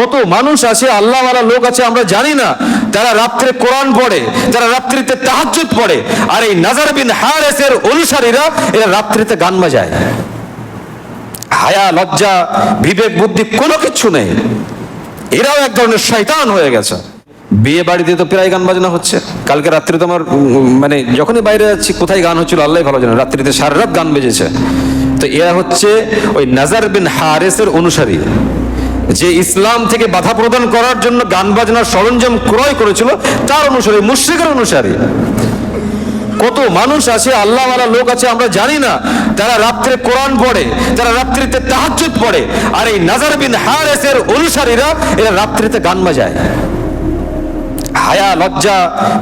কত মানুষ আছে, আল্লাহওয়ালা লোক আছে আমরা জানি না, তারা রাত্রে কোরআন পড়ে, তারা রাত্রিতে তাহাজ্জুদ পড়ে, আর এই নাজার বিন হারেসের অনুসারীরা এরা রাত্রিতে গান বাজায়। হায়া লজ্জা বিবেক বুদ্ধি কোনো কিছু নেই, এরাও এক ধরনের শয়তান হয়ে গেছে। বিয়ে বাড়িতে তো প্রায় গান বাজনা হচ্ছে। কালকে রাত্রে তো আমার মানে যখনই বাইরে যাচ্ছি কোথায় গান হচ্ছিল আল্লাহ ভালো জানে, রাত্রিতে সারা রাত গান বেজেছে। তো এরা হচ্ছে ওই নাজার বিন হারেসের অনুসারী, যে ইসলাম থেকে বাধা প্রদান করার জন্য গান বাজনার সরঞ্জাম ক্রয় করেছিল তার অনুসারী, মুশরিকের অনুসারী। কত মানুষ আছে, আল্লাহওয়ালা লোক আছে আমরা জানি না, তারা রাত্রে কোরআন পড়ে, তারা রাত্রিতে তাহাজ্জুদ পড়ে, আর এই নাজার বিন হারেসের অনুসারীরা এরা রাত্রিতে গান বাজায়। হায়া লজ্জা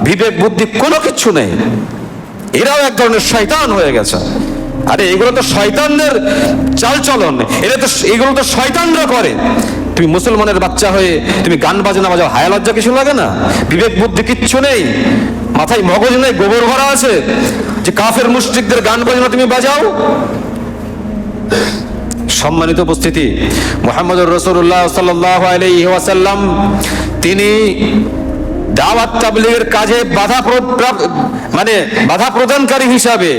বিবেক বুদ্ধি কোনো কিছু নেই, এরাও এক ধরনের শয়তান হয়ে গেছে। আরে এগুলো তো শয়তানদের চালচলন, এগুলো তো শয়তানরা করে। তুমি মুসলমানের বাচ্চা হয়ে তুমি গান বাজনা বাজাও, হায়া লজ্জা কিছু লাগে না? বিবেক বুদ্ধি কিচ্ছু নেই, মাথায় মগজ নেই, গোবর ভরা আছে, যে কাফের মুশরিকদের গান বাজনা তুমি বাজাও। সম্মানিত উপস্থিতি, মুহাম্মদুর রাসূলুল্লাহ সাল্লাল্লাহু আলাইহি ওয়াসাল্লাম তিনি দাওয়াত তাবলীগের কাজে বাধা প্রদানকারী হিসাবে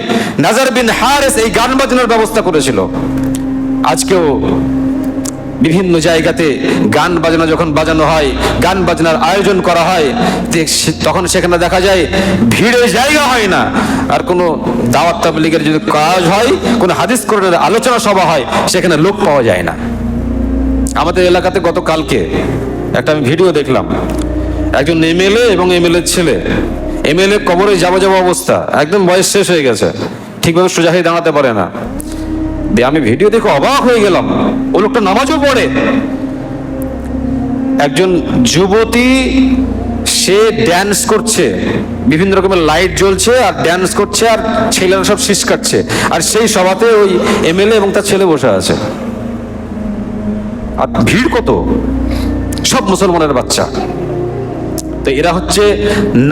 নাজার বিন হারেস এই গান বাজনার ব্যবস্থা করেছিল। আজকেও বিভিন্ন জায়গাতে গান বাজনা যখন বাজানো হয়, গান বাজনার আয়োজন করা হয়, তখন সেখানে দেখা যায় ভিড়ে জায়গা হয় না। আর কোনো দাওয়াত তাবলীগের যদি কাজ হয়, কোনো হাদিস কোরআনের আলোচনা সভা হয়, সেখানে লোক পাওয়া যায় না। আমাদের এলাকাতে গতকালকে একটা আমি ভিডিও দেখলাম, একজন এমএলএ এবং এমএলএ ছেলে, এমএলএ কবরে যাবো অবস্থা, একদম বয়স শেষ হয়ে গেছে, ঠিকভাবে সোজা হয়ে দাঁড়াতে পারে না। আমি ভিডিও দেখে অবাক হয়ে গেলাম, ও লোকটা নামাজও পড়ে। একজন যুবতী সে ড্যান্স করছে, বিভিন্ন রকমের লাইট জ্বলছে আর ড্যান্স করছে, আর ছেলেরা সব শীষ কাটছে, আর সেই সভাতে ওই এমএলএ এবং তার ছেলে বসে আছে। আর ভিড় কত, সব মুসলমানের বাচ্চা। তো এরা হচ্ছে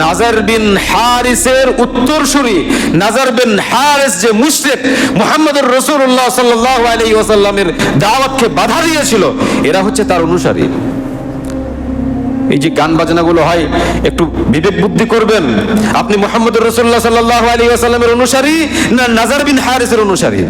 নাজার বিন হারিসের উত্তরসূরি। নাজার বিন হারিস যে মুশরিক, মুহাম্মদুর রাসূলুল্লাহ সাল্লাল্লাহু আলাইহি ওয়াসাল্লামের দাওয়াতকে বাধা দিয়েছিল, এরা হচ্ছে তার অনুসারী। এই যে গান বাজনাগুলো হয়, একটু বিবেক বুদ্ধি করবেন, আপনি মুহাম্মদুর রাসূলুল্লাহ সাল্লাল্লাহু আলাইহি ওয়াসাল্লামের অনুসারী না নাজার বিন হারিসের অনুসারী?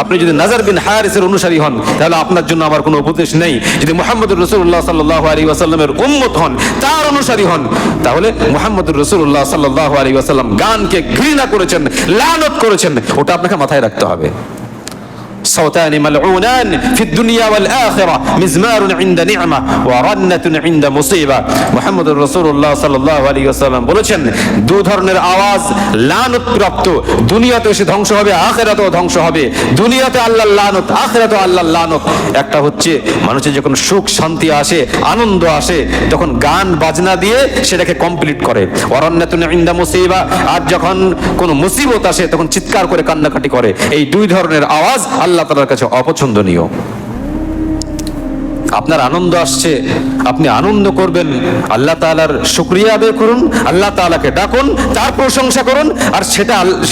আপনি যদি নাজার বিন হারিসের অনুসারী হন, তাহলে আপনার জন্য আমার কোনো উপদেশ নেই। যদি মুহাম্মদুর রাসূলুল্লাহ সাল্লাল্লাহু আলাইহি ওয়াসাল্লামের উম্মত হন, তার অনুসারী হন, তাহলে মুহাম্মদুর রাসূলুল্লাহ সাল্লাল্লাহু আলাইহি ওয়াসাল্লাম গানকে ঘৃণা করেছেন, লানত করেছেন, ওটা আপনাকে মাথায় রাখতে হবে। صوتان ملعونان في الدنيا والآخرة مزمار عند نعمة ورنة عند مصيبة। মুহাম্মদুর রাসূলুল্লাহ সাল্লাল্লাহু আলাইহি ওয়াসাল্লাম বলেছেন, দুই ধরনের আওয়াজ লানত প্রাপ্ত, দুনিয়াতে এসে ধ্বংস হবে, আখিরাতেও ধ্বংস হবে। দুনিয়াতে আল্লাহর লানত, আখিরাতেও আল্লাহর লানত। একটা হচ্ছে মানুষের যখন সুখ শান্তি আসে, আনন্দ আসে, তখন গান বাজনা দিয়ে সেটাকে কমপ্লিট করে। ওয়ারান্নাতুন ইনদা মুসিবা, আর যখন কোনো মুসিবত আসে তখন চিৎকার করে কান্নাকাটি করে। এই দুই ধরনের আওয়াজ আল্লাহ তাআলার কাছে অপছন্দনীয়। আপনার আনন্দ আসছে, আপনি আনন্দ করবেন, আল্লাহ তাআলার শুকরিয়া আদায় করুন, আল্লাহ তাআলাকে ডাকুন, তার প্রশংসা করুন। আর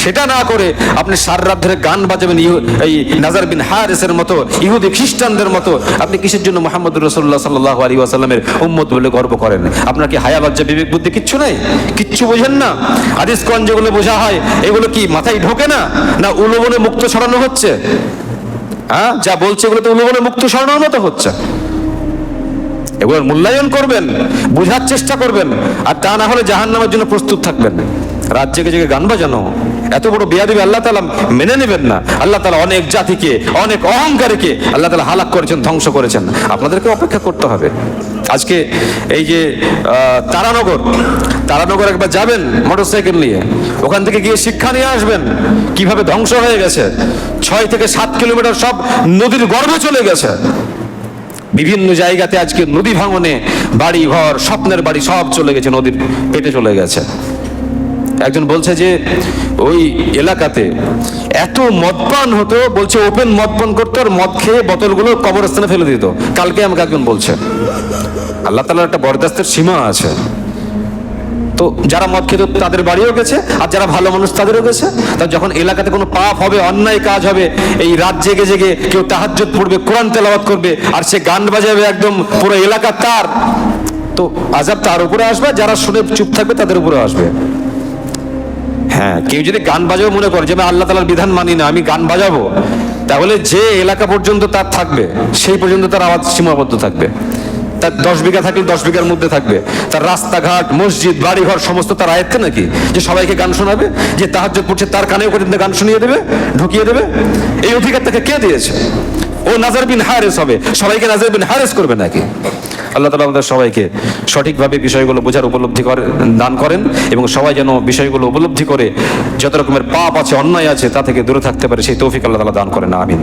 সেটা না করে আপনি সারা রাত ধরে গান বাজাবেন, এই নাজার বিন হারিসের মতো, ইহুদি খ্রিস্টানদের মতো। আপনি কিসের জন্য মুহাম্মদুর রাসূলুল্লাহ সাল্লাল্লাহু আলাইহি ওয়াসাল্লামের উম্মত বলে গর্ব করেন? আপনার কি হায়া লজ্জা বিবেক বুদ্ধি কিচ্ছু নাই? কিচ্ছু বোঝেন না? হাদিস কোরআন যেগুলো বোঝা হয়, এগুলো কি মাথায় ঢোকে না? না উলুবনে মুক্ত ছড়ানো হচ্ছে? হ্যাঁ, যা বলছে এগুলো তো উলুবনে মুক্ত ছড়ানোর মতো হচ্ছে। এগুলোর মূল্যায়ন করবেন, বোঝার চেষ্টা করবেন, আর তা না হলে জাহান্নামের জন্য প্রস্তুত থাকবেন। রাত জেগে জেগে গান বাজানো, এত বড় বেয়াদবি আল্লাহ তাআলা মেনে নেবেন না। আল্লাহ তাআলা অনেক জাতিকে, অনেক অহংকারীকে আল্লাহ তাআলা হালাক করেছেন, ধ্বংস করেছেন। আপনাদেরকে অপেক্ষা করতে হবে। আজকে এই যে তারানগর একবার যাবেন মোটরসাইকেল নিয়ে, ওখান থেকে গিয়ে শিক্ষা নিয়ে আসবেন কিভাবে ধ্বংস হয়ে গেছে। 6 থেকে 7 কিলোমিটার সব নদীর গর্ভে চলে গেছে। বিভিন্ন জায়গাতে আজকে নদী ভাঙনে বাড়ি ঘর, স্বপ্নের বাড়ি সব চলে গেছে, নদীর পেটে চলে গেছে। একজন বলছে যে ওই এলাকাতে এত মদপান হতো, বলছে ওপেন মদপান করতো, আর মদ খেয়ে বোতলগুলো কবরস্থানে ফেলে দিত। কালকে আমাকে একজন বলছে। আল্লাহ তাআলার একটা বরদাস্তের সীমা আছে। তো যারা মদ খেত তাদের বাড়িও গেছে, আর যারা ভালো মানুষ তাদেরও গেছে। তা যখন এলাকাতে কোনো পাপ হবে, অন্যায় কাজ হবে, এই রাত জেগে জেগে কেউ তাহাজ্জুদ পড়বে, কোরআন তেলাওয়াত করবে, আর সে গান বাজাবে, একদম পুরো এলাকা তার, তো আযাব তার উপরে আসবে, যারা শুনে চুপ থাকবে তাদের উপরে আসবে। হ্যাঁ, কেউ যদি গান বাজাবো মনে করে যে আমি আল্লাহ তাআলার বিধান মানি না, আমি গান বাজাবো, তাহলে যে এলাকা পর্যন্ত তার থাকবে সেই পর্যন্ত তার আওয়াজ সীমাবদ্ধ থাকবে। তার 10 বিঘা থাকলে 10 বিঘার মধ্যে থাকবে। তার রাস্তাঘাট, মসজিদ, বাড়িঘর সমস্ত তার আয়ত্তে নাকি যে সবাইকে গান শোনাবে? যে তাহাজ্জুদ পড়ছে তার কানেও পর্যন্ত গান শুনিয়ে দেবে, ঢুকিয়ে দেবে? এই অধিকার তাকে কে দিয়েছে? ও নাজার বিন হারেস হবে, সবাইকে নাজার বিন হারেস করবে নাকি? আল্লাহ তাআলা আমাদের সবাইকে সঠিকভাবে বিষয়গুলো বোঝার উপলব্ধি দান করেন, এবং সবাই যেন বিষয়গুলো উপলব্ধি করে যত রকমের পাপ আছে, অন্যায় আছে, তা থেকে দূরে থাকতে পারে, সেই তৌফিক আল্লাহ তাআলা দান করেন। আমিন।